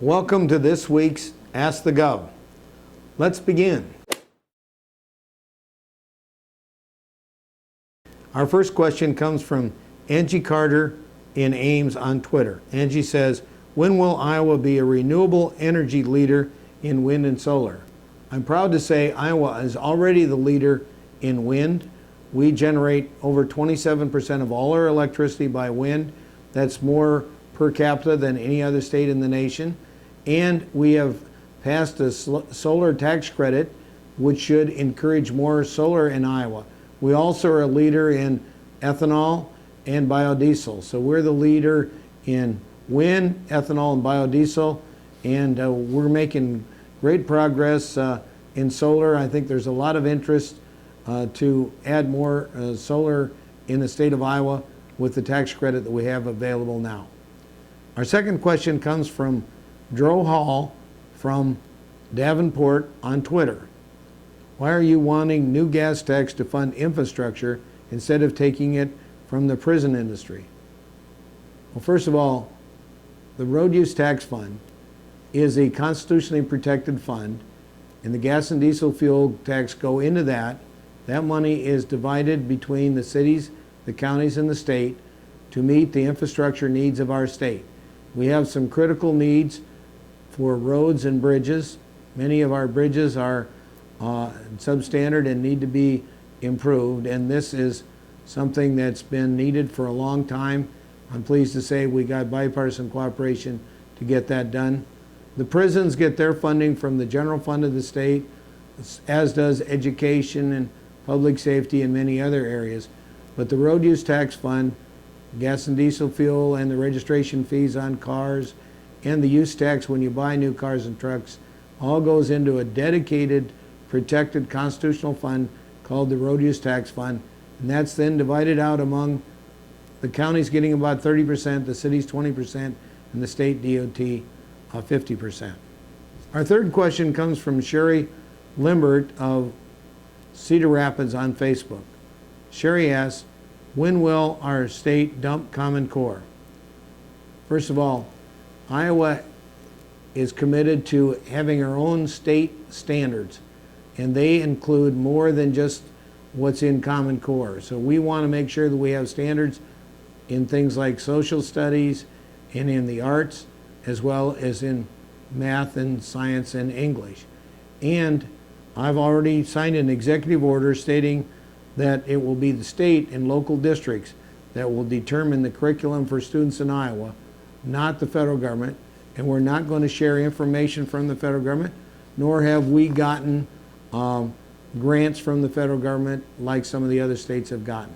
Welcome to this week's Ask the Gov. Let's begin. Our first question comes from Angie Carter in Ames on Twitter. Angie says, when will Iowa be a renewable energy leader in wind and solar? I'm proud to say Iowa is already the leader in wind. We generate over 27% of all our electricity by wind. That's more per capita than any other state in the nation. And we have passed a solar tax credit, which should encourage more solar in Iowa. We also are a leader in ethanol and biodiesel. So we're the leader in wind, ethanol, and biodiesel. And we're making great progress in solar. I think there's a lot of interest to add more solar in the state of Iowa with the tax credit that we have available now. Our second question comes from Dro Hall from Davenport on Twitter. Why are you wanting new gas tax to fund infrastructure instead of taking it from the prison industry? Well, first of all, the road use tax fund is a constitutionally protected fund, and the gas and diesel fuel tax go into that. That money is divided between the cities, the counties, and the state to meet the infrastructure needs of our state. We have some critical needs for roads and bridges. Many of our bridges are substandard and need to be improved, and this is something that's been needed for a long time. I'm pleased to say we got bipartisan cooperation to get that done. The prisons get their funding from the general fund of the state, as does education and public safety and many other areas. But the road use tax fund, gas and diesel fuel, and the registration fees on cars, and the use tax when you buy new cars and trucks, all goes into a dedicated, protected constitutional fund called the road use tax fund. And that's then divided out among the counties getting about 30%, the cities 20%, and the state DOT 50%. Our third question comes from Sherry Limbert of Cedar Rapids on Facebook. Sherry asks, when will our state dump Common Core? First of all, Iowa is committed to having our own state standards, and they include more than just what's in Common Core. So we want to make sure that we have standards in things like social studies and in the arts, as well as in math and science and English. And I've already signed an executive order stating that it will be the state and local districts that will determine the curriculum for students in Iowa, not the federal government. And we're not going to share information from the federal government, nor have we gotten grants from the federal government like some of the other states have gotten.